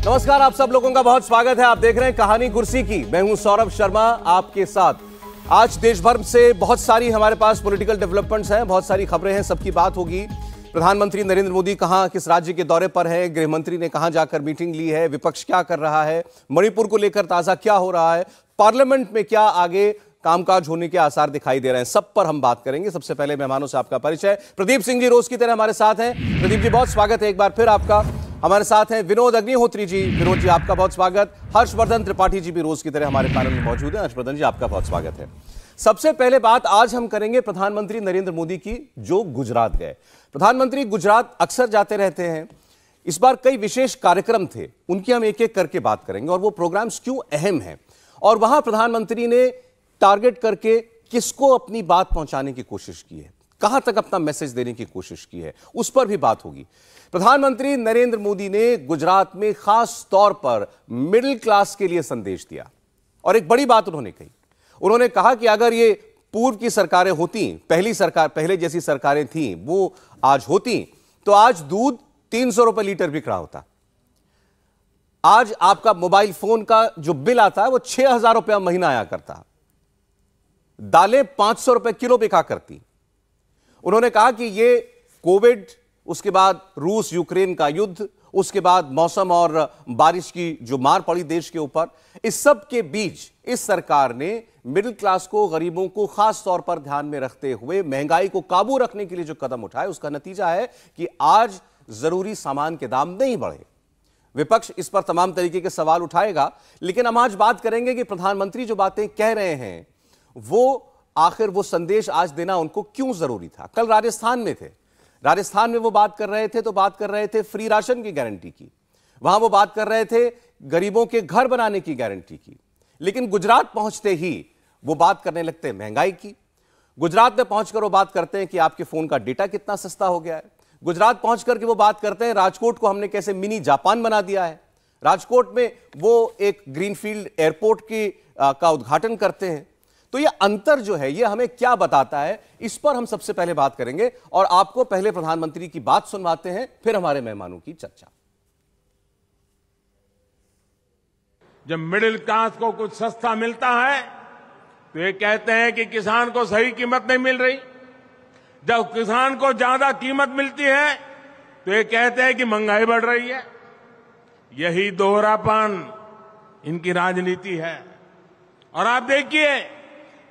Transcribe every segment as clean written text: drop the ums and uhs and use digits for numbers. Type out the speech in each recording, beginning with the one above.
नमस्कार, आप सब लोगों का बहुत स्वागत है। आप देख रहे हैं कहानी कुर्सी की। मैं हूं सौरभ शर्मा आपके साथ। आज देश भर से बहुत सारी हमारे पास पॉलिटिकल डेवलपमेंट्स हैं, बहुत सारी खबरें हैं, सबकी बात होगी। प्रधानमंत्री नरेंद्र मोदी कहां किस राज्य के दौरे पर है, गृह मंत्री ने कहां जाकर मीटिंग ली है, विपक्ष क्या कर रहा है, मणिपुर को लेकर ताजा क्या हो रहा है, पार्लियामेंट में क्या आगे कामकाज होने के आसार दिखाई दे रहे हैं, सब पर हम बात करेंगे। सबसे पहले मेहमानों से आपका परिचय। प्रदीप सिंह जी रोज की तरह हमारे साथ हैं। प्रदीप जी बहुत स्वागत है एक बार फिर आपका। हमारे साथ हैं विनोद अग्निहोत्री जी। विनोद जी आपका बहुत स्वागत। हर्षवर्धन त्रिपाठी जी भी रोज की तरह हमारे पैनल में मौजूद हैं। हर्षवर्धन जी आपका बहुत स्वागत है। सबसे पहले बात आज हम करेंगे प्रधानमंत्री नरेंद्र मोदी की, जो गुजरात गए। प्रधानमंत्री गुजरात अक्सर जाते रहते हैं, इस बार कई विशेष कार्यक्रम थे, उनकी हम एक एक करके बात करेंगे और वो प्रोग्राम्स क्यों अहम हैं और वहां प्रधानमंत्री ने टारगेट करके किसको अपनी बात पहुंचाने की कोशिश की है, कहां तक अपना मैसेज देने की कोशिश की है, उस पर भी बात होगी। प्रधानमंत्री नरेंद्र मोदी ने गुजरात में खास तौर पर मिडिल क्लास के लिए संदेश दिया और एक बड़ी बात उन्होंने कही। उन्होंने कहा कि अगर ये पूर्व की सरकारें होती, पहले जैसी सरकारें थी, वो आज होती तो आज दूध 300 रुपए लीटर बिक रहा होता। आज आपका मोबाइल फोन का जो बिल आता है वो 6,000 रुपया महीना आया करता। दालें 500 रुपए किलो बिका करती। उन्होंने कहा कि ये कोविड, उसके बाद रूस यूक्रेन का युद्ध, उसके बाद मौसम और बारिश की जो मार पड़ी देश के ऊपर, इस सब के बीच इस सरकार ने मिडिल क्लास को, गरीबों को खास तौर पर ध्यान में रखते हुए महंगाई को काबू रखने के लिए जो कदम उठाए, उसका नतीजा है कि आज जरूरी सामान के दाम नहीं बढ़े। विपक्ष इस पर तमाम तरीके के सवाल उठाएगा, लेकिन हम आज बात करेंगे कि प्रधानमंत्री जो बातें कह रहे हैं वो आखिर वो संदेश आज देना उनको क्यों जरूरी था। कल राजस्थान में थे, राजस्थान में वो बात कर रहे थे तो बात कर रहे थे फ्री राशन की गारंटी की, वहां वो बात कर रहे थे गरीबों के घर बनाने की गारंटी की, लेकिन गुजरात पहुंचते ही वो बात करने लगते हैं महंगाई की। गुजरात में पहुंचकर वो बात करते हैं कि आपके फोन का डेटा कितना सस्ता हो गया है। गुजरात पहुंचकर के वो बात करते हैं राजकोट को हमने कैसे मिनी जापान बना दिया है। राजकोट में वो एक ग्रीनफील्ड एयरपोर्ट का उद्घाटन करते हैं। तो ये अंतर जो है ये हमें क्या बताता है, इस पर हम सबसे पहले बात करेंगे और आपको पहले प्रधानमंत्री की बात सुनवाते हैं, फिर हमारे मेहमानों की चर्चा। जब मिडिल क्लास को कुछ सस्ता मिलता है तो ये कहते हैं कि किसान को सही कीमत नहीं मिल रही। जब किसान को ज्यादा कीमत मिलती है तो ये कहते हैं कि महंगाई बढ़ रही है। यही दोहरापन इनकी राजनीति है। और आप देखिए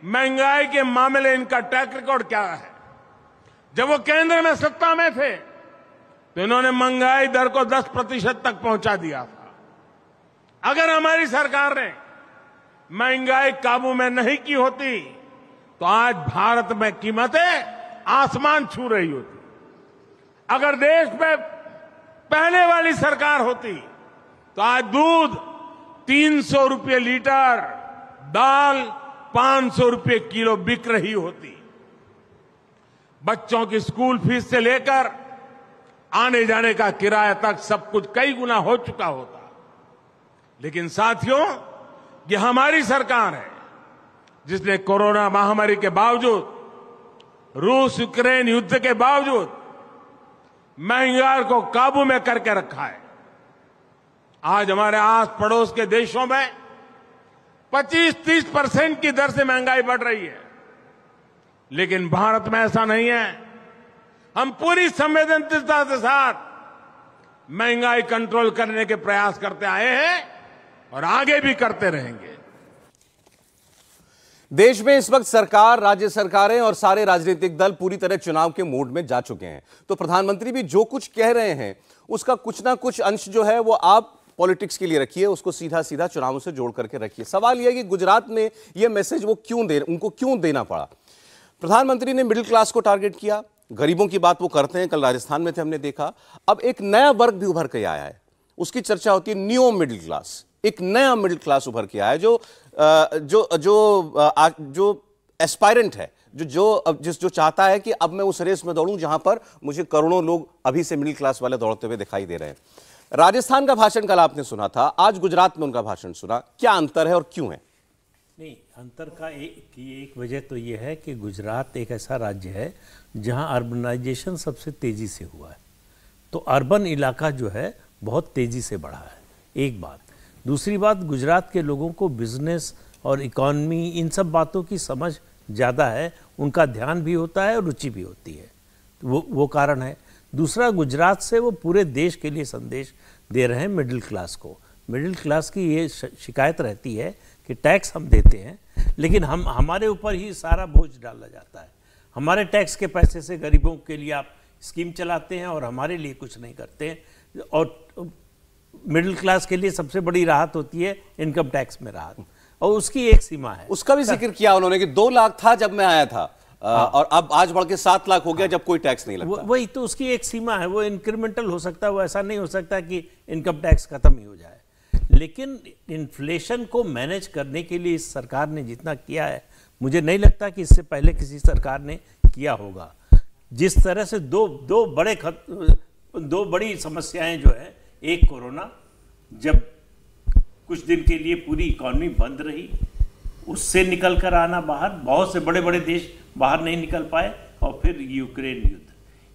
महंगाई के मामले इनका ट्रैक रिकॉर्ड क्या है। जब वो केंद्र में सत्ता में थे तो इन्होंने महंगाई दर को 10% तक पहुंचा दिया था। अगर हमारी सरकार ने महंगाई काबू में नहीं की होती तो आज भारत में कीमतें आसमान छू रही होती। अगर देश में पहले वाली सरकार होती तो आज दूध 300 रुपये लीटर, दाल 500 रुपये किलो बिक रही होती। बच्चों की स्कूल फीस से लेकर आने जाने का किराया तक सब कुछ कई गुना हो चुका होता। लेकिन साथियों, ये हमारी सरकार है जिसने कोरोना महामारी के बावजूद, रूस यूक्रेन युद्ध के बावजूद महंगाई को काबू में करके रखा है। आज हमारे आस पड़ोस के देशों में 25-30% की दर से महंगाई बढ़ रही है, लेकिन भारत में ऐसा नहीं है। हम पूरी संवेदनशीलता के साथ महंगाई कंट्रोल करने के प्रयास करते आए हैं और आगे भी करते रहेंगे। देश में इस वक्त सरकार, राज्य सरकारें और सारे राजनीतिक दल पूरी तरह चुनाव के मोड में जा चुके हैं। तो प्रधानमंत्री भी जो कुछ कह रहे हैं उसका कुछ ना कुछ अंश जो है वो आप पॉलिटिक्स के लिए रखिए, उसको सीधा सीधा चुनावों से जोड़ करके रखिए। सवाल यह है कि गुजरात में यह मैसेज वो उनको क्यों देना पड़ा। प्रधानमंत्री ने मिडिल क्लास को टारगेट किया, गरीबों की बात वो करते हैं, कल राजस्थान में थे हमने देखा। अब एक नया वर्ग भी उभर के आया है, उसकी चर्चा होती है न्यू मिडिल क्लास। एक नया मिडिल क्लास उभर के आया है जो एस्पायरेंट है, जो चाहता है कि अब मैं उस रेस में दौड़ूं जहां पर मुझे करोड़ों लोग अभी से मिडिल क्लास वाले दौड़ते हुए दिखाई दे रहे हैं। राजस्थान का भाषण कल आपने सुना था, आज गुजरात में उनका भाषण सुना, क्या अंतर है और क्यों है? नहीं, अंतर का एक वजह तो ये है कि गुजरात एक ऐसा राज्य है जहां अर्बनाइजेशन सबसे तेजी से हुआ है। तो अर्बन इलाका जो है बहुत तेजी से बढ़ा है। एक बात। दूसरी बात, गुजरात के लोगों को बिजनेस और इकॉनमी इन सब बातों की समझ ज़्यादा है, उनका ध्यान भी होता है और रुचि भी होती है, वो कारण है। दूसरा, गुजरात से वो पूरे देश के लिए संदेश दे रहे हैं मिडिल क्लास को। मिडिल क्लास की ये शिकायत रहती है कि टैक्स हम देते हैं लेकिन हमारे ऊपर ही सारा बोझ डाला जाता है, हमारे टैक्स के पैसे से गरीबों के लिए आप स्कीम चलाते हैं और हमारे लिए कुछ नहीं करते हैं। और मिडिल क्लास के लिए सबसे बड़ी राहत होती है इनकम टैक्स में राहत, और उसकी एक सीमा है। उसका भी जिक्र किया उन्होंने कि 2 लाख था जब मैं आया था, और अब आज बढ़ के 7 लाख हो गया जब कोई टैक्स नहीं लगता। वही तो, उसकी एक सीमा है, वो इंक्रीमेंटल हो सकता है, वो ऐसा नहीं हो सकता कि इनकम टैक्स खत्म ही हो जाए। लेकिन इन्फ्लेशन को मैनेज करने के लिए इस सरकार ने जितना किया है, मुझे नहीं लगता कि इससे पहले किसी सरकार ने किया होगा। जिस तरह से दो बड़ी समस्याएं जो है, एक कोरोना, जब कुछ दिन के लिए पूरी इकॉनमी बंद रही, उससे निकल कर आना बाहर, बहुत से बड़े बड़े देश बाहर नहीं निकल पाए, और फिर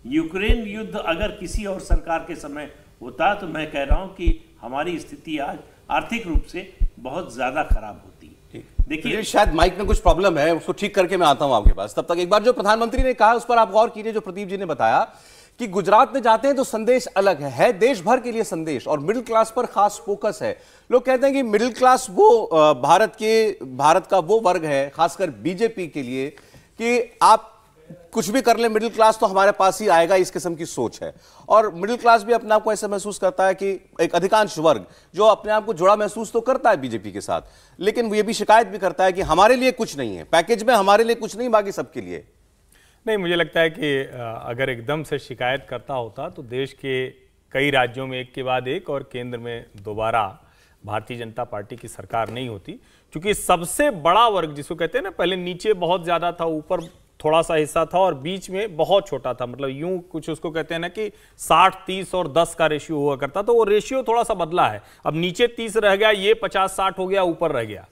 यूक्रेन युद्ध अगर किसी और सरकार के समय होता तो मैं कह रहा हूं कि हमारी स्थिति आज आर्थिक रूप से बहुत ज्यादा खराब होती। देखिए, शायद माइक में कुछ प्रॉब्लम है, उसको ठीक करके मैं आता हूं आपके पास। तब तक एक बार जो प्रधानमंत्री ने कहा उस पर आप गौर कीजिए। जो प्रदीप जी ने बताया कि गुजरात में जाते हैं तो संदेश अलग है देश भर के लिए संदेश, और मिडिल क्लास पर खास फोकस है। लोग कहते हैं कि मिडिल क्लास वो भारत का वो वर्ग है, खासकर बीजेपी के लिए, कि आप कुछ भी कर ले मिडिल क्लास तो हमारे पास ही आएगा, इस किस्म की सोच है। और मिडिल क्लास भी अपने आप को ऐसा महसूस करता है कि एक अधिकांश वर्ग जो अपने आप को जुड़ा महसूस तो करता है बीजेपी के साथ, लेकिन वो ये भी शिकायत भी करता है कि हमारे लिए कुछ नहीं है, पैकेज में हमारे लिए कुछ नहीं, बाकी सबके लिए। नहीं, मुझे लगता है कि अगर एकदम से शिकायत करता होता तो देश के कई राज्यों में एक के बाद एक और केंद्र में दोबारा भारतीय जनता पार्टी की सरकार नहीं होती। क्योंकि सबसे बड़ा वर्ग जिसको कहते हैं ना, पहले नीचे बहुत ज्यादा था, ऊपर थोड़ा सा हिस्सा था और बीच में बहुत छोटा था, मतलब यूं कुछ उसको कहते हैं ना कि 60-30 और 10 का रेशियो हुआ करता, तो वो रेशियो थोड़ा सा बदला है। अब नीचे 30 रह गया, ये 50-60 हो गया, ऊपर रह गया।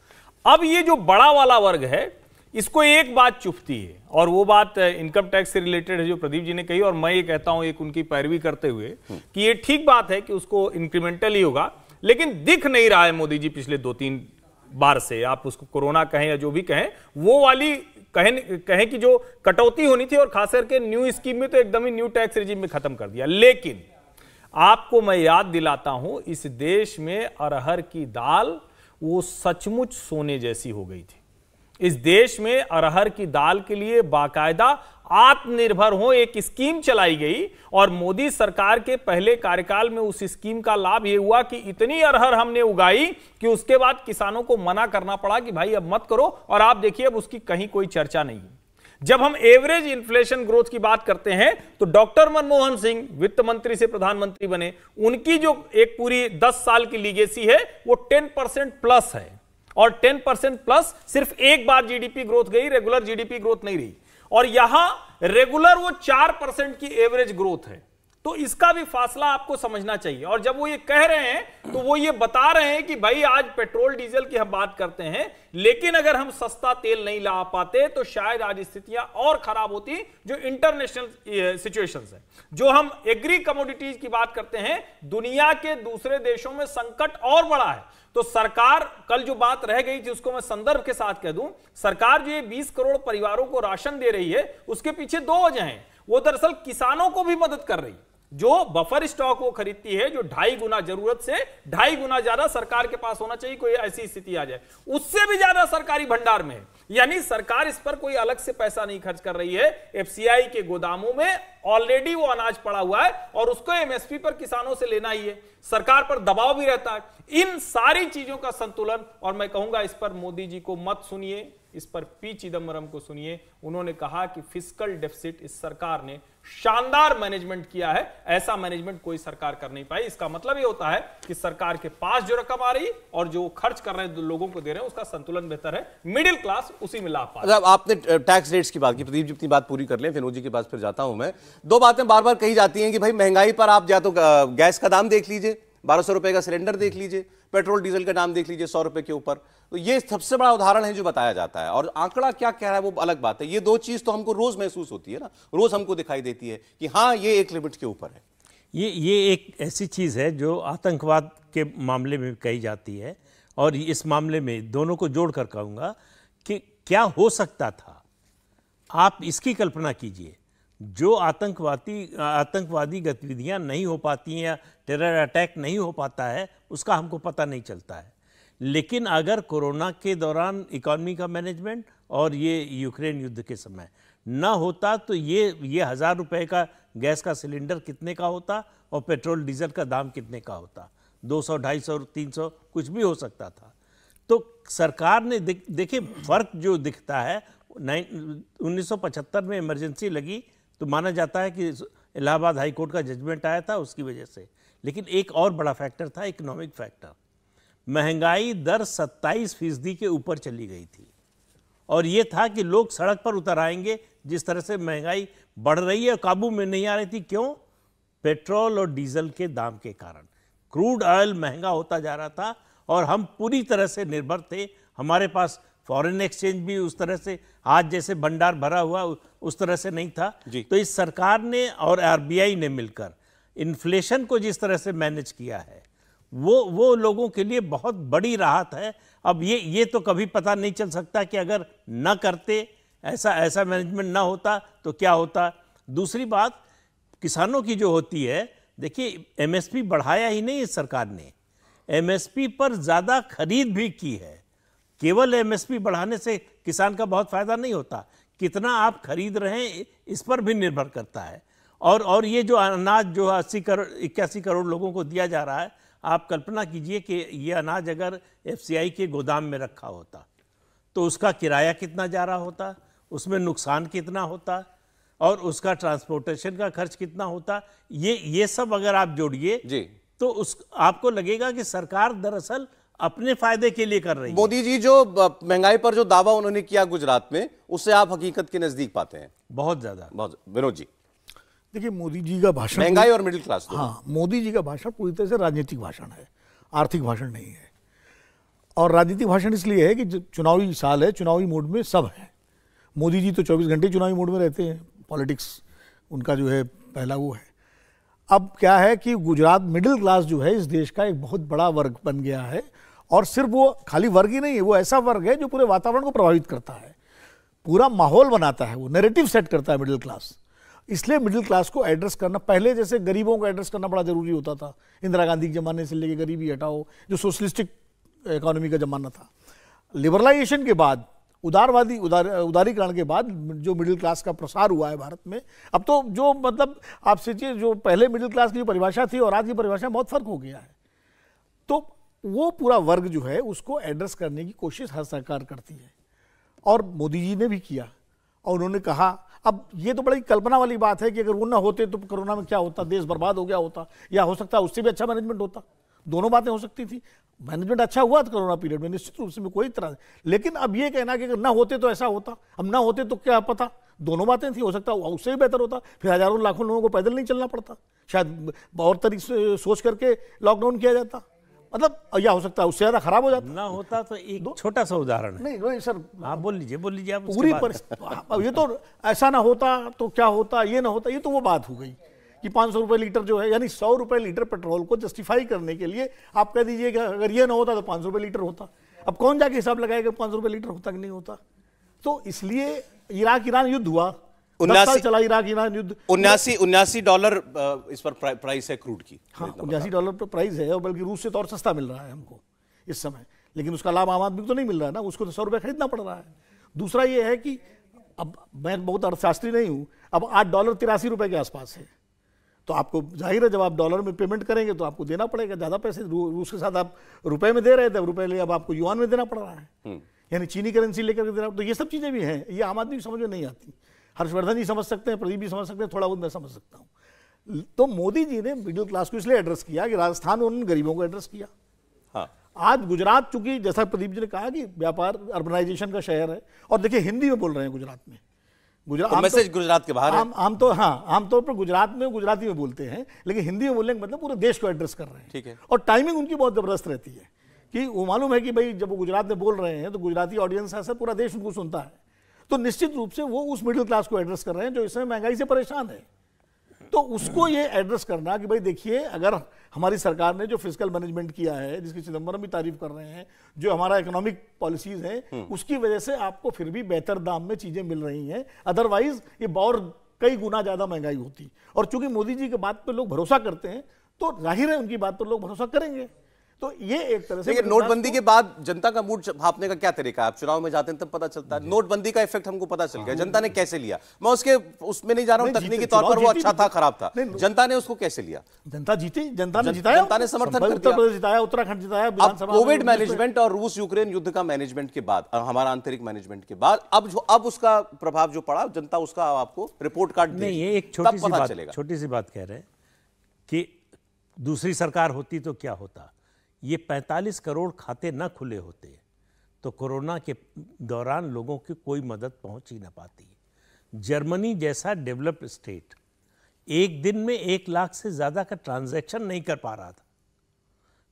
अब ये जो बड़ा वाला वर्ग है, इसको एक बात चुभती है, और वो बात इनकम टैक्स से रिलेटेड है जो प्रदीप जी ने कही, और मैं ये कहता हूं एक उनकी पैरवी करते हुए कि ये ठीक बात है कि उसको इंक्रीमेंटल ही होगा, लेकिन दिख नहीं रहा है मोदी जी पिछले 2-3 बार से, आप उसको कोरोना कहें या जो भी कहें, वो वाली कहें कि जो कटौती होनी थी, और खास करके न्यू स्कीम में तो एकदम ही न्यू टैक्स रिजीम में खत्म कर दिया। लेकिन आपको मैं याद दिलाता हूं, इस देश में अरहर की दाल वो सचमुच सोने जैसी हो गई थी। इस देश में अरहर की दाल के लिए बाकायदा आत्मनिर्भर हो एक स्कीम चलाई गई, और मोदी सरकार के पहले कार्यकाल में उस स्कीम का लाभ यह हुआ कि इतनी अरहर हमने उगाई कि उसके बाद किसानों को मना करना पड़ा कि भाई अब मत करो, और आप देखिए अब उसकी कहीं कोई चर्चा नहीं। जब हम एवरेज इन्फ्लेशन ग्रोथ की बात करते हैं तो डॉक्टर मनमोहन सिंह वित्त मंत्री से प्रधानमंत्री बने, उनकी जो एक पूरी 10 साल की लीगेसी है वो 10% प्लस है, और 10% प्लस सिर्फ एक बार जीडीपी ग्रोथ गई, रेगुलर जीडीपी ग्रोथ नहीं रही, और यहां रेगुलर वो 4% की एवरेज ग्रोथ है। तो इसका भी फासला आपको समझना चाहिए। और जब वो ये कह रहे हैं तो वो ये बता रहे हैं कि भाई आज पेट्रोल डीजल की हम बात करते हैं, लेकिन अगर हम सस्ता तेल नहीं ला पाते तो शायद आज स्थितियां और खराब होती। जो इंटरनेशनल सिचुएशंस है, जो हम एग्री कमोडिटीज की बात करते हैं, दुनिया के दूसरे देशों में संकट और बड़ा है। तो सरकार, कल जो बात रह गई थी उसको मैं संदर्भ के साथ कह दूं, सरकार जो ये 20 करोड़ परिवारों को राशन दे रही है उसके पीछे 2 वजह हैं। वो दरअसल किसानों को भी मदद कर रही, जो बफर स्टॉक वो खरीदती है, जो 2.5 गुना जरूरत से 2.5 गुना ज्यादा सरकार के पास होना चाहिए, कोई ऐसी स्थिति आ जाए, उससे भी ज्यादा सरकारी भंडार में है। यानी सरकार इस पर कोई अलग से पैसा नहीं खर्च कर रही है। एफसीआई के गोदामों में ऑलरेडी वो अनाज पड़ा हुआ है और उसको एमएसपी पर किसानों से लेना ही है। सरकार पर दबाव भी रहता है। इन सारी चीजों का संतुलन, और मैं कहूंगा इस पर मोदी जी को मत सुनिए, इस पर पी चिदम्बरम को सुनिए। उन्होंने कहा कि फिस्कल डेफिसिट इस सरकार ने शानदार मैनेजमेंट किया है, ऐसा मैनेजमेंट कोई सरकार कर नहीं पाई। इसका मतलब ये होता है कि सरकार के पास जो रकम आ रही और जो खर्च कर रहे हैं, लोगों को दे रहे हैं, उसका संतुलन बेहतर है। मिडिल क्लास उसी में लाभ पा रहा है। आपने टैक्स रेट्स की बात की, प्रदीप जी अपनी बात पूरी कर लें, फिर जी के पास फिर जाता हूं मैं। 2 बातें बार बार कही जाती हैं कि भाई महंगाई पर आप या तो गैस का दाम देख लीजिए, 1200 रुपए का सिलेंडर देख लीजिए, पेट्रोल डीजल का दाम देख लीजिए 100 रुपए के ऊपर। तो ये सबसे बड़ा उदाहरण है जो बताया जाता है, और आंकड़ा क्या कह रहा है वो अलग बात है। ये 2 चीज तो हमको रोज महसूस होती है ना, रोज हमको दिखाई देती है कि हाँ ये एक लिमिट के ऊपर है। ये एक ऐसी चीज़ है जो आतंकवाद के मामले में कही जाती है, और इस मामले में दोनों को जोड़कर कहूँगा कि क्या हो सकता था। आप इसकी कल्पना कीजिए, जो आतंकवादी गतिविधियां नहीं हो पाती हैं या टेरर अटैक नहीं हो पाता है, उसका हमको पता नहीं चलता है। लेकिन अगर कोरोना के दौरान इकॉनमी का मैनेजमेंट और ये यूक्रेन युद्ध के समय ना होता तो ये 1000 रुपए का गैस का सिलेंडर कितने का होता और पेट्रोल डीजल का दाम कितने का होता, 200, 250, 300 कुछ भी हो सकता था। तो सरकार ने देखिए फर्क जो दिखता है, 1975 में इमरजेंसी लगी तो माना जाता है कि इलाहाबाद हाई कोर्ट का जजमेंट आया था उसकी वजह से। लेकिन एक और बड़ा फैक्टर था, इकोनॉमिक फैक्टर। महंगाई दर 27% के ऊपर चली गई थी, और ये था कि लोग सड़क पर उतर आएंगे जिस तरह से महंगाई बढ़ रही है, काबू में नहीं आ रही थी। क्यों? पेट्रोल और डीजल के दाम के कारण। क्रूड ऑयल महंगा होता जा रहा था और हम पूरी तरह से निर्भर थे। हमारे पास फॉरेन एक्सचेंज भी उस तरह से आज जैसे भंडार भरा हुआ उस तरह से नहीं था। तो इस सरकार ने और आरबीआई ने मिलकर इन्फ्लेशन को जिस तरह से मैनेज किया है, वो लोगों के लिए बहुत बड़ी राहत है। अब ये तो कभी पता नहीं चल सकता कि अगर न करते, ऐसा मैनेजमेंट ना होता तो क्या होता। दूसरी बात किसानों की जो होती है, देखिए एमएसपी बढ़ाया ही नहीं इस सरकार ने, एमएसपी पर ज़्यादा खरीद भी की है। केवल एमएसपी बढ़ाने से किसान का बहुत फायदा नहीं होता, कितना आप खरीद रहे हैं इस पर भी निर्भर करता है। और ये जो अनाज जो 81 करोड़ लोगों को दिया जा रहा है, आप कल्पना कीजिए कि ये अनाज अगर एफसीआई के गोदाम में रखा होता तो उसका किराया कितना जा रहा होता, उसमें नुकसान कितना होता, और उसका ट्रांसपोर्टेशन का खर्च कितना होता। ये सब अगर आप जोड़िए तो आपको लगेगा कि सरकार दरअसल अपने फायदे के लिए कर रही है। मोदी जी जो महंगाई पर जो दावा उन्होंने किया गुजरात में, उससे आप हकीकत के नजदीक पाते हैं? बहुत ज्यादा। बहुत। विनोद जी, देखिए मोदी जी का भाषण, महंगाई और मिडिल क्लास, हाँ, मोदी जी का भाषण पूरी तरह से राजनीतिक भाषण है, आर्थिक भाषण नहीं है। और राजनीतिक भाषण इसलिए है कि चुनावी साल है, चुनावी मूड में सब है। मोदी जी तो 24 घंटे चुनावी मूड में रहते हैं, पॉलिटिक्स उनका जो है पहला वो है। अब क्या है कि गुजरात मिडिल क्लास जो है इस देश का एक बहुत बड़ा वर्ग बन गया है, और सिर्फ वो खाली वर्ग ही नहीं है, वो ऐसा वर्ग है जो पूरे वातावरण को प्रभावित करता है, पूरा माहौल बनाता है, वो नैरेटिव सेट करता है मिडिल क्लास। इसलिए मिडिल क्लास को एड्रेस करना, पहले जैसे गरीबों को एड्रेस करना बड़ा जरूरी होता था, इंदिरा गांधी के ज़माने से लेके गरीबी हटाओ, जो सोशलिस्टिक इकोनॉमी का ज़माना था। लिबरलाइजेशन के बाद, उदारीकरण के बाद जो मिडिल क्लास का प्रसार हुआ है भारत में, अब तो जो मतलब आप सोचिए जो पहले मिडिल क्लास की जो परिभाषा थी और आज की परिभाषा में बहुत फर्क हो गया है। तो वो पूरा वर्ग जो है उसको एड्रेस करने की कोशिश हर सरकार करती है, और मोदी जी ने भी किया। और उन्होंने कहा, अब ये तो बड़ी कल्पना वाली बात है कि अगर वो ना होते तो कोरोना में क्या होता, देश बर्बाद हो गया होता, या हो सकता है उससे भी अच्छा मैनेजमेंट होता। दोनों बातें हो सकती थी। मैनेजमेंट अच्छा हुआ था कोरोना पीरियड में, निश्चित रूप से में कोई तरह। लेकिन अब ये कहना कि अगर ना होते तो ऐसा होता, अब ना होते तो क्या पता, दोनों बातें थी। हो सकता है उससे भी बेहतर होता, फिर हजारों लाखों लोगों को पैदल नहीं चलना पड़ता, शायद और तरीके से सोच करके लॉकडाउन किया जाता, मतलब या हो सकता है उससे ज्यादा खराब हो जाता। ना होता तो एक छोटा सा उदाहरण है। नहीं सर, आप बोल लीजिए आप पूरी परिस्थिति। ये तो ऐसा ना होता तो क्या होता, ये ना होता, ये तो वो बात हो गई कि 500 रुपये लीटर जो है, यानी 100 रुपये लीटर पेट्रोल को जस्टिफाई करने के लिए आप कह दीजिए कि अगर ये ना होता तो 500 रुपये लीटर होता। अब कौन जाके हिसाब लगाएगा 500 रुपये लीटर होता कि नहीं होता। तो इसलिए इराक ईरान युद्ध हुआ, 10 साल चला इराक ईरान युद्ध, $79 इस पर प्राइस है क्रूड की। हाँ, $79 पर प्राइस है, और बल्कि रूस से तो और सस्ता मिल रहा है हमको इस समय। लेकिन उसका लाभ आम आदमी को तो नहीं मिल रहा है ना, उसको तो 100 रुपये खरीदना पड़ रहा है। दूसरा ये है कि अब मैं बहुत अर्थशास्त्री नहीं हूँ, अब $8 83 रुपये के आसपास है, तो आपको जाहिर है जब आप डॉलर में पेमेंट करेंगे तो आपको देना पड़ेगा ज़्यादा पैसे। रूस के साथ आप रुपए में दे रहे थे, रुपए ले अब आपको युआन में देना पड़ रहा है, यानी चीनी करेंसी लेकर देना। तो ये सब चीज़ें भी हैं, ये आम आदमी की समझ में नहीं आती। हर्षवर्धन जी समझ सकते हैं, प्रदीप भी समझ सकते हैं, थोड़ा बहुत मैं समझ सकता हूँ। तो मोदी जी ने मिडिल क्लास को इसलिए एड्रेस किया कि राजस्थान में उन्होंने गरीबों को एड्रेस किया। हाँ। आज गुजरात चूंकि जैसा प्रदीप जी ने कहा कि व्यापार अर्बनाइजेशन का शहर है, और देखिए हिंदी में बोल रहे हैं गुजरात में, मैसेज गुजरात के बाहर है। आमतौर पर गुजरात में गुजराती में बोलते हैं, लेकिन हिंदी में बोलने का मतलब पूरे देश को एड्रेस कर रहे हैं। ठीक है। और टाइमिंग उनकी बहुत जबरदस्त रहती है कि वो मालूम है कि भाई जब वो गुजरात में बोल रहे हैं तो गुजराती ऑडियंस है, पूरा देश उनको सुनता है। तो निश्चित रूप से वो उस मिडिल क्लास को एड्रेस कर रहे हैं जो इस समय महंगाई से परेशान है। तो उसको ये एड्रेस करना कि भाई देखिए, अगर हमारी सरकार ने जो फिस्कल मैनेजमेंट किया है, जिसकी चिदंबरम भी तारीफ कर रहे हैं, जो हमारा इकोनॉमिक पॉलिसीज है, उसकी वजह से आपको फिर भी बेहतर दाम में चीजें मिल रही हैं। अदरवाइज ये और कई गुना ज्यादा महंगाई होती। और चूंकि मोदी जी की बात पर लोग भरोसा करते हैं, तो जाहिर है उनकी बात पर लोग भरोसा करेंगे। तो ये एक तरह से, लेकिन नोटबंदी के बाद जनता का मूड भापने का क्या तरीका है? आप चुनाव में जाते हैं तब पता चलता है। नोटबंदी का इफेक्ट हमको पता चल गया, जनता ने कैसे लिया। मैं उसमें नहीं जा रहा हूं तकनीकी तौर पर वो अच्छा था खराब था, जनता ने उसको कैसे लिया? जनता जीती, जनता ने जिताया, जनता ने समर्थन कर उत्तर प्रदेश जिताया, उत्तराखंड जिताया। अब कोविड मैनेजमेंट और रूस यूक्रेन युद्ध का मैनेजमेंट के बाद, हमारा आंतरिक मैनेजमेंट के बाद, अब उसका प्रभाव जो पड़ा, जनता उसका आपको रिपोर्ट कार्ड नहीं, ये एक छोटी सी बात कह रहे हैं कि दूसरी सरकार होती तो क्या होता। ये 45 करोड़ खाते न खुले होते तो कोरोना के दौरान लोगों की कोई मदद पहुंच ही ना पाती। जर्मनी जैसा डेवलप्ड स्टेट एक दिन में 1 लाख से ज़्यादा का ट्रांजैक्शन नहीं कर पा रहा था,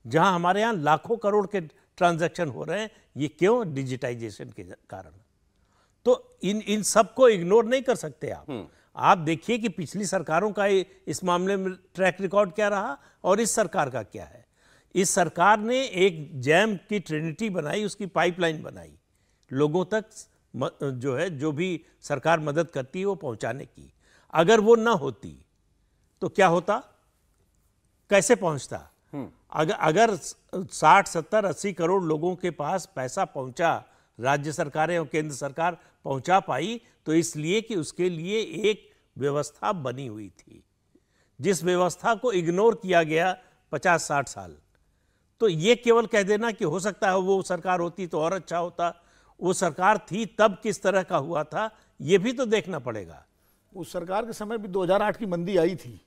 जहां हमारे यहाँ लाखों करोड़ के ट्रांजैक्शन हो रहे हैं। ये क्यों? डिजिटाइजेशन के कारण। तो इन सब को इग्नोर नहीं कर सकते आप देखिए कि पिछली सरकारों का इस मामले में ट्रैक रिकॉर्ड क्या रहा और इस सरकार का क्या है। इस सरकार ने एक जैम की ट्रिनिटी बनाई, उसकी पाइपलाइन बनाई, लोगों तक जो है, जो भी सरकार मदद करती है वो पहुंचाने की। अगर वो ना होती तो क्या होता, कैसे पहुंचता? अगर 60, 70, 80 करोड़ लोगों के पास पैसा पहुंचा, राज्य सरकारें और केंद्र सरकार पहुंचा पाई, तो इसलिए कि उसके लिए एक व्यवस्था बनी हुई थी, जिस व्यवस्था को इग्नोर किया गया 50-60 साल। तो ये केवल कह देना कि हो सकता है वो सरकार होती तो और अच्छा होता, वो सरकार थी तब किस तरह का हुआ था, ये भी तो देखना पड़ेगा। उस सरकार के समय भी 2008 की मंदी आई थी,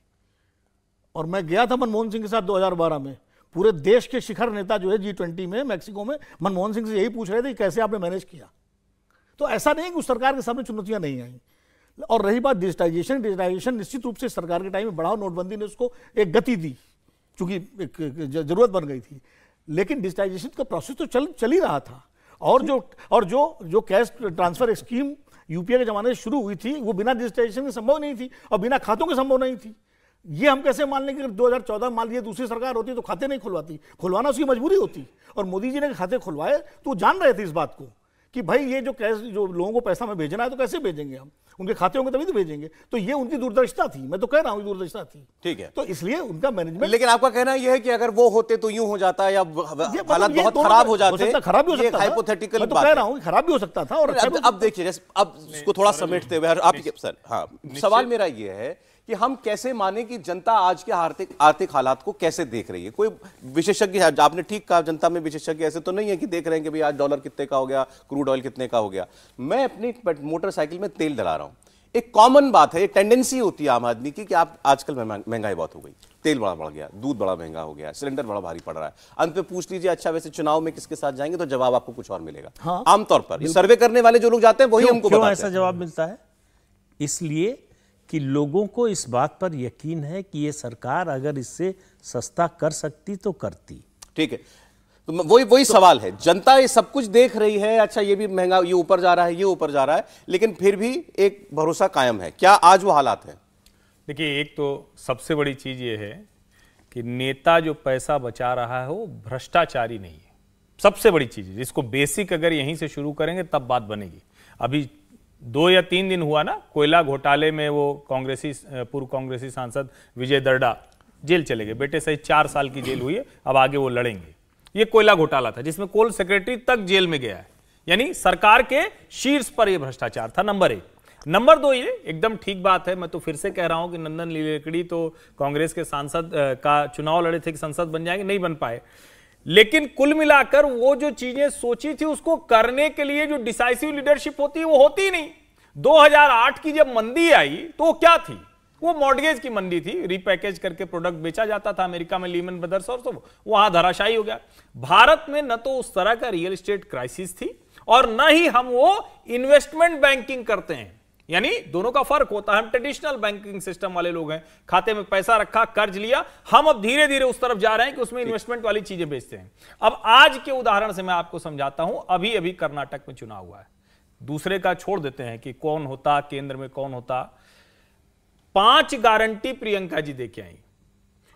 और मैं गया था मनमोहन सिंह के साथ 2012 में। पूरे देश के शिखर नेता जो है G20 में, मैक्सिको में, मनमोहन सिंह से यही पूछ रहे थे कैसे आपने मैनेज किया। तो ऐसा नहीं कि उस सरकार के सामने चुनौतियां नहीं आई। और रही बात डिजिटाइजेशन निश्चित रूप से सरकार के टाइम में बढ़ा, नोटबंदी ने उसको एक गति दी, चूंकि एक जरूरत बन गई थी। लेकिन डिजिटाइजेशन का प्रोसेस तो चल ही रहा था। और जो कैश ट्रांसफर स्कीम यूपीए के जमाने से शुरू हुई थी, वो बिना डिजिटाइजेशन के संभव नहीं थी और बिना खातों के संभव नहीं थी। ये हम कैसे मान लें कि 2014 मान लीजिए दूसरी सरकार होती तो खाते नहीं खुलवाती, खुलवाना उसकी मजबूरी होती। और मोदी जी ने खाते खुलवाए तो जान रहे थे इस बात को कि भाई ये जो कैश, जो लोगों को पैसा में भेजना है तो कैसे भेजेंगे हम, उनके खाते होंगे तभी तो भेजेंगे। तो ये उनकी दूरदर्शिता थी, मैं तो कह रहा हूँ दूरदर्शिता थी। ठीक है, तो इसलिए उनका मैनेजमेंट। लेकिन आपका कहना यह है कि अगर वो होते तो यूं हो जाता या हालात बहुत खराब हो जाते। खराब भी हो सकता था, हाइपोथेटिकल मैं तो कह रहा हूँ खराब भी हो सकता था। और अब देखिए, जैसे अब इसको थोड़ा समेटते हुए आप सर, हाँ, सवाल मेरा ये है कि हम कैसे माने कि जनता आज के आर्थिक हालात को कैसे देख रही है? कोई विशेषज्ञ, आपने ठीक कहा, जनता में विशेषज्ञ ऐसे तो नहीं है कि देख रहे हैं कि भाई आज डॉलर कितने का हो गया, क्रूड ऑयल कितने का हो गया। मैं अपनी मोटरसाइकिल में तेल डला रहा हूं, एक कॉमन बात है, एक टेंडेंसी होती है आम आदमी की कि आप आजकल महंगाई बहुत हो गई, तेल बड़ा बढ़ गया, दूध बड़ा महंगा हो गया, सिलेंडर बड़ा भारी पड़ रहा है। अंत में पूछ लीजिए अच्छा वैसे चुनाव में किसके साथ जाएंगे, तो जवाब आपको कुछ और मिलेगा। हाँ, आमतौर पर सर्वे करने वाले जो लोग जाते हैं वही हमको बताते हैं। ऐसा जवाब मिलता है इसलिए कि लोगों को इस बात पर यकीन है कि ये सरकार अगर इससे सस्ता कर सकती तो करती। ठीक है, तो वही सवाल है, जनता ये सब कुछ देख रही है, अच्छा ये भी महंगा, ये ऊपर जा रहा है, ये ऊपर जा रहा है, लेकिन फिर भी एक भरोसा कायम है। क्या आज वो हालात है? देखिए, एक तो सबसे बड़ी चीज ये है कि नेता जो पैसा बचा रहा है वो भ्रष्टाचारी नहीं है। सबसे बड़ी चीज है, जिसको बेसिक अगर यहीं से शुरू करेंगे तब बात बनेगी। अभी 2 या 3 दिन हुआ ना, कोयला घोटाले में वो पूर्व कांग्रेसी सांसद विजय दर्डा जेल चले गए, बेटे सहित 4 साल की जेल हुई है, अब आगे वो लड़ेंगे। ये कोयला घोटाला था जिसमें कोल सेक्रेटरी तक जेल में गया है, यानी सरकार के शीर्ष पर यह भ्रष्टाचार था। नंबर 1। नंबर 2, ये एकदम ठीक बात है, मैं तो फिर से कह रहा हूं कि नंदन नीलेकणी तो कांग्रेस के सांसद का चुनाव लड़े थे कि संसद बन जाएंगे, नहीं बन पाए। लेकिन कुल मिलाकर वो जो चीजें सोची थी उसको करने के लिए जो डिसाइसिव लीडरशिप होती है वो होती ही नहीं। 2008 की जब मंदी आई तो वो क्या थी? वो मॉर्गेज की मंदी थी, रीपैकेज करके प्रोडक्ट बेचा जाता था अमेरिका में, लीमन ब्रदर्स और सब वहां धराशायी हो गया। भारत में न तो उस तरह का रियल एस्टेट क्राइसिस थी और न ही हम वो इन्वेस्टमेंट बैंकिंग करते हैं, यानी दोनों का फर्क होता है। हम ट्रेडिशनल बैंकिंग सिस्टम वाले लोग हैं, खाते में पैसा रखा, कर्ज लिया, हम अब धीरे धीरे उस तरफ जा रहे हैं कि उसमें इन्वेस्टमेंट वाली चीजें बेचते हैं। अब आज के उदाहरण से मैं आपको समझाता हूं। अभी अभी कर्नाटक में चुनाव हुआ है, दूसरे का छोड़ देते हैं कि कौन होता, केंद्र में कौन होता। 5 गारंटी प्रियंका जी देके आई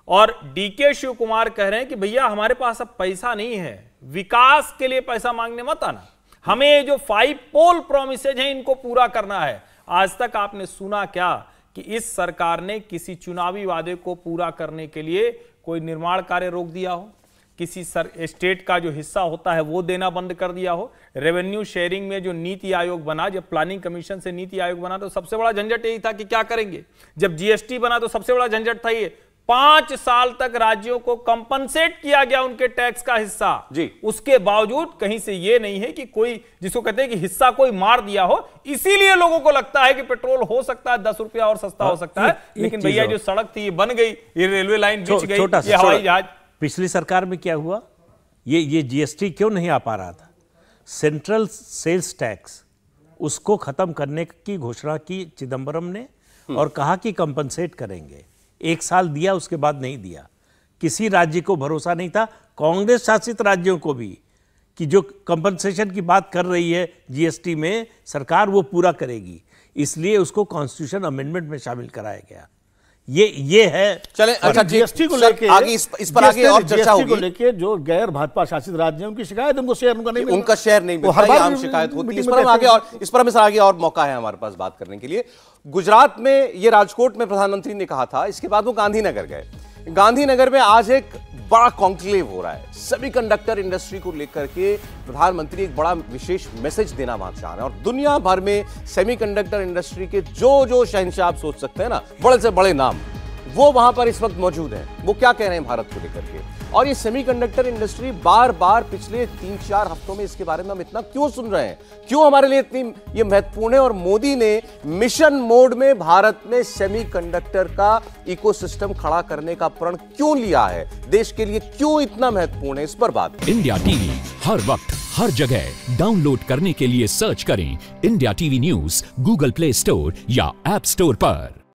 और डीके शिव कुमार कह रहे हैं कि भैया हमारे पास अब पैसा नहीं है, विकास के लिए पैसा मांगने मत आना, हमें ये जो 5 पोल प्रोमिसेज हैं इनको पूरा करना है। आज तक आपने सुना क्या कि इस सरकार ने किसी चुनावी वादे को पूरा करने के लिए कोई निर्माण कार्य रोक दिया हो, किसी स्टेट का जो हिस्सा होता है वो देना बंद कर दिया हो? रेवेन्यू शेयरिंग में जो नीति आयोग बना, जब प्लानिंग कमीशन से नीति आयोग बना तो सबसे बड़ा झंझट यही था कि क्या करेंगे। जब जीएसटी बना तो सबसे बड़ा झंझट था ये, 5 साल तक राज्यों को कंपनसेट किया गया उनके टैक्स का हिस्सा जी। उसके बावजूद कहीं से ये नहीं है कि कोई, जिसको कहते हैं कि हिस्सा कोई मार दिया हो, इसीलिए लोगों को लगता है कि पेट्रोल हो सकता है 10 रुपया और सस्ता हो सकता है। लेकिन भैया जो सड़क थी ये बन गई, ये रेलवे लाइन बिछ गई, ये हवाई जहाज। पिछली सरकार में क्या हुआ, ये जीएसटी क्यों नहीं आ पा रहा था? सेंट्रल सेल्स टैक्स उसको खत्म करने की घोषणा की चिदंबरम ने और कहा कि कंपनसेट करेंगे। 1 साल दिया, उसके बाद नहीं दिया। किसी राज्य को भरोसा नहीं था, कांग्रेस शासित राज्यों को भी, कि जो कंपनसेशन की बात कर रही है जीएसटी में सरकार वो पूरा करेगी, इसलिए उसको कॉन्स्टिट्यूशन अमेंडमेंट में शामिल कराया गया। ये है। चले, अच्छा जीएसटी को लेके आगे इस पर आगे और चर्चा होगी। को लेके जो गैर भाजपा शासित राज्य हैं उनकी शिकायत, उनको शेयर उनका नहीं मिलता, उनका शेयर नहीं मिलता, हर बार आम शिकायत होती है। इस पर हम आगे और मौका है हमारे पास बात करने के लिए। गुजरात में, ये राजकोट में प्रधानमंत्री ने कहा था, इसके बाद वो गांधीनगर गए। गांधीनगर में आज एक बड़ा कॉन्क्लेव हो रहा है, सेमीकंडक्टर इंडस्ट्री को लेकर के प्रधानमंत्री एक बड़ा विशेष मैसेज देना वहां चाह रहे हैं। और दुनिया भर में सेमीकंडक्टर इंडस्ट्री के जो शहंशाह आप सोच सकते हैं ना, बड़े से बड़े नाम, वो वहां पर इस वक्त मौजूद हैं। वो क्या कह रहे हैं भारत को लेकर के? और ये सेमीकंडक्टर इंडस्ट्री बार बार पिछले 3-4 हफ्तों में इसके बारे में हम इतना क्यों सुन रहे हैं, क्यों हमारे लिए इतनी ये महत्वपूर्ण है? और मोदी ने मिशन मोड में भारत में सेमीकंडक्टर का इकोसिस्टम खड़ा करने का प्रण क्यों लिया है, देश के लिए क्यों इतना महत्वपूर्ण है, इस पर बात। इंडिया टीवी हर वक्त हर जगह डाउनलोड करने के लिए सर्च करें India TV news Google play store या ऐप स्टोर पर।